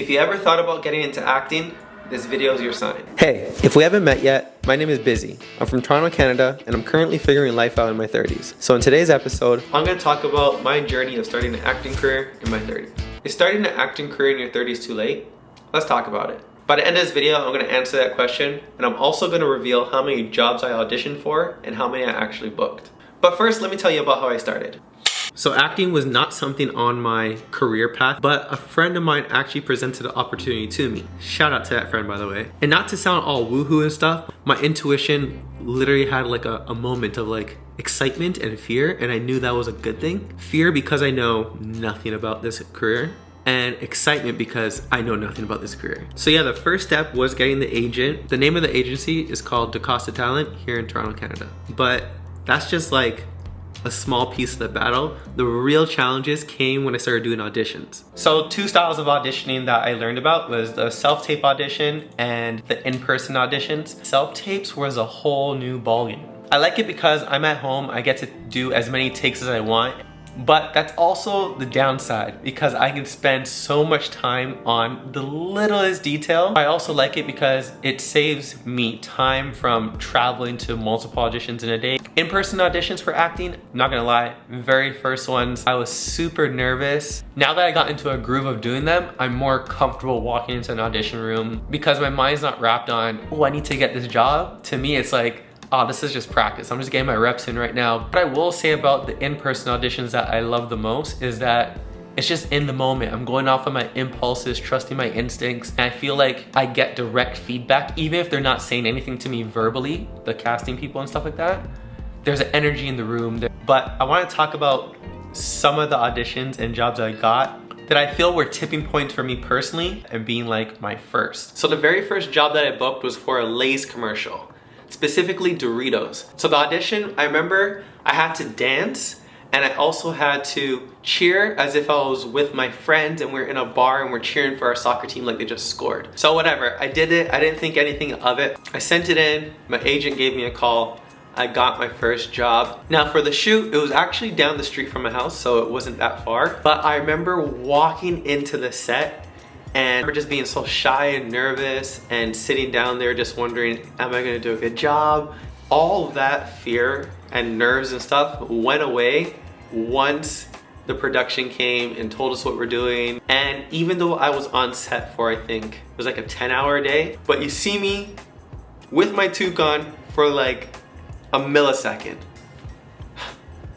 If you ever thought about getting into acting, this video is your sign. Hey, if we haven't met yet, my name is Busy. I'm from Toronto, Canada, and I'm currently figuring life out in my 30s. So in today's episode, I'm going to talk about my journey of starting an acting career in my 30s. Is starting an acting career in your 30s too late? Let's talk about it. By the end of this video, I'm going to answer that question, and I'm also going to reveal how many jobs I auditioned for and how many I actually booked. But first, let me tell you about how I started. So acting was not something on my career path, but a friend of mine actually presented the opportunity to me. Shout out to that friend, by the way. And not to sound all woohoo and stuff, my intuition literally had like a moment of like excitement and fear, and I knew that was a good thing. Fear because I know nothing about this career, and excitement because I know nothing about this career. So yeah, the first step was getting the agent. The name of the agency is called DaCosta Talent here in Toronto, Canada. But that's just like a small piece of the battle. The real challenges came when I started doing auditions. So two styles of auditioning that I learned about was the self-tape audition and the in-person auditions. Self-tapes was a whole new ballgame. I like it because I'm at home, I get to do as many takes as I want, but that's also the downside because I can spend so much time on the littlest detail. I also like it because it saves me time from traveling to multiple auditions in a day. In-person auditions for acting, not gonna lie, very first ones, I was super nervous. Now that I got into a groove of doing them, I'm more comfortable walking into an audition room because my mind's not wrapped on, oh, I need to get this job. To me, it's like, oh, this is just practice. I'm just getting my reps in right now. What I will say about the in-person auditions that I love the most is that it's just in the moment. I'm going off of my impulses, trusting my instincts, and I feel like I get direct feedback, even if they're not saying anything to me verbally, the casting people and stuff like that. There's an energy in the room. But I want to talk about some of the auditions and jobs I got that I feel were tipping points for me personally and being like my first. So the very first job that I booked was for a Lay's commercial, specifically Doritos. So the audition, I remember I had to dance and I also had to cheer as if I was with my friends and we're in a bar and we're cheering for our soccer team like they just scored. So whatever, I did it. I didn't think anything of it. I sent it in, my agent gave me a call. I got my first job. Now for the shoot, it was actually down the street from my house, so it wasn't that far. But I remember walking into the set and I remember just being so shy and nervous and sitting down there just wondering, am I gonna do a good job? All of that fear and nerves and stuff went away once the production came and told us what we're doing. And even though I was on set for, I think, it was like a 10-hour day, but you see me with my toque on for like a millisecond.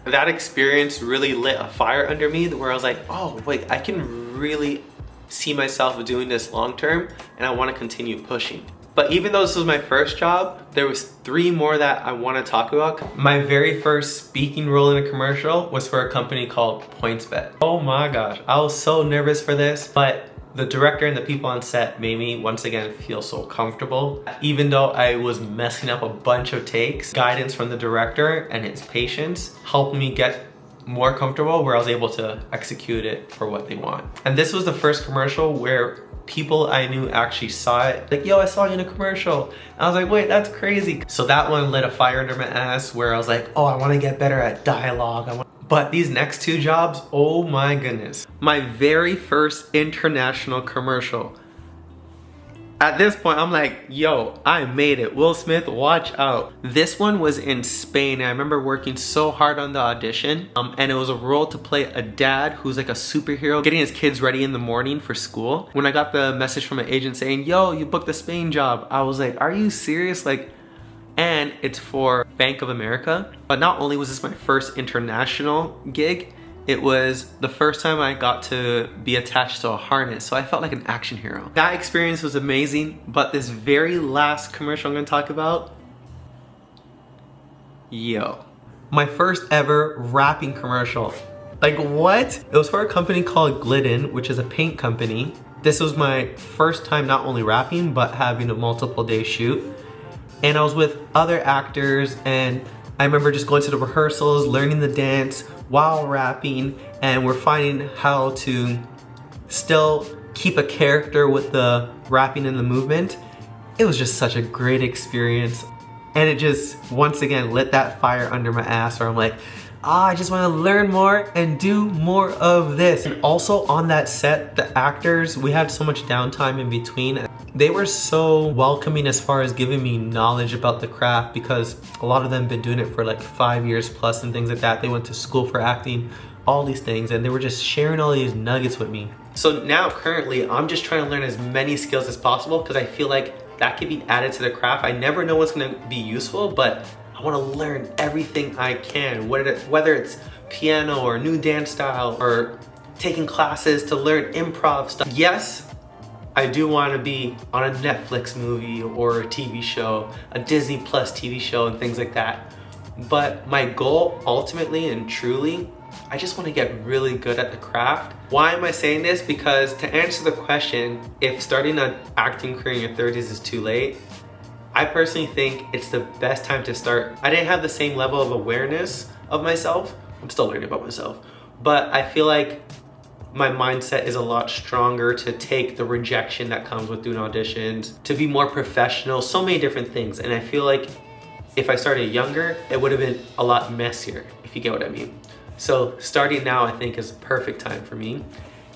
That experience really lit a fire under me where I was like, oh wait, I can really see myself doing this long term and I want to continue pushing. But even though this was my first job, there was 3 more that I want to talk about. My very first speaking role in a commercial was for a company called PointsBet. Oh my gosh, I was so nervous for this, but the director and the people on set made me once again feel so comfortable. Even though I was messing up a bunch of takes, guidance from the director and his patience helped me get more comfortable where I was able to execute it for what they want. And this was the first commercial where people I knew actually saw it. Like, yo, I saw you in a commercial. And I was like, wait, that's crazy. So that one lit a fire under my ass where I was like, oh, I wanna get better at dialogue. But these next 2 jobs, oh my goodness. My very first international commercial. At this point, I'm like, yo, I made it. Will Smith, watch out. This one was in Spain. I remember working so hard on the audition. And it was a role to play a dad who's like a superhero, getting his kids ready in the morning for school. When I got the message from my agent saying, yo, you booked the Spain job, I was like, are you serious? Like, and it's for Bank of America. But not only was this my first international gig, it was the first time I got to be attached to a harness, so I felt like an action hero. That experience was amazing, but this very last commercial I'm gonna talk about, yo. My first ever rapping commercial. Like, what? It was for a company called Glidden, which is a paint company. This was my first time not only rapping, but having a multiple day shoot. And I was with other actors, and I remember just going to the rehearsals, learning the dance while rapping, and we're finding how to still keep a character with the rapping and the movement. It was just such a great experience. And it just, once again, lit that fire under my ass where I'm like, I just want to learn more and do more of this. And also on that set, the actors, we had so much downtime in between. They were so welcoming as far as giving me knowledge about the craft, because a lot of them been doing it for like 5 years plus and things like that. They went to school for acting, all these things, and they were just sharing all these nuggets with me. So now currently I'm just trying to learn as many skills as possible, because I feel like that could be added to the craft. I never know what's going to be useful, but I want to learn everything I can, whether it's piano or new dance style or taking classes to learn improv stuff. Yes, I do want to be on a Netflix movie or a TV show, a Disney Plus TV show and things like that. But my goal ultimately and truly, I just want to get really good at the craft. Why am I saying this? Because to answer the question, if starting an acting career in your 30s is too late, I personally think it's the best time to start. I didn't have the same level of awareness of myself. I'm still learning about myself. But I feel like my mindset is a lot stronger to take the rejection that comes with doing auditions, to be more professional, so many different things. And I feel like if I started younger, it would have been a lot messier, if you get what I mean. So starting now, I think, is a perfect time for me.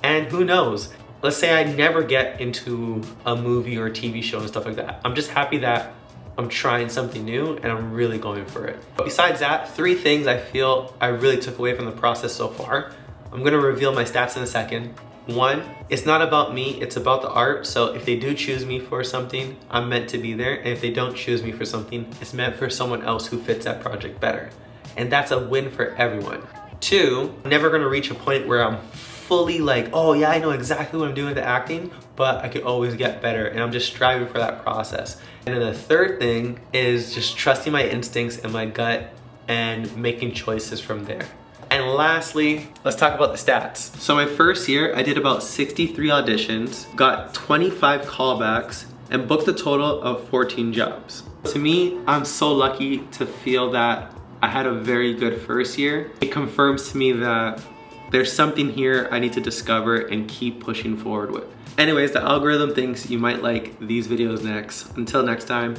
And who knows? Let's say I never get into a movie or a TV show and stuff like that. I'm just happy that I'm trying something new and I'm really going for it. But besides that, 3 things I feel I really took away from the process so far. I'm gonna reveal my stats in a second. 1, it's not about me, it's about the art. So if they do choose me for something, I'm meant to be there. And if they don't choose me for something, it's meant for someone else who fits that project better. And that's a win for everyone. 2, I'm never gonna reach a point where I'm fully like, oh yeah, I know exactly what I'm doing with the acting, but I could always get better, and I'm just striving for that process. And then the 3rd thing is just trusting my instincts and my gut and making choices from there. And lastly, let's talk about the stats. So my first year, I did about 63 auditions, got 25 callbacks, and booked a total of 14 jobs. To me, I'm so lucky to feel that I had a very good first year. It confirms to me that there's something here I need to discover and keep pushing forward with. Anyways, the algorithm thinks you might like these videos next. Until next time.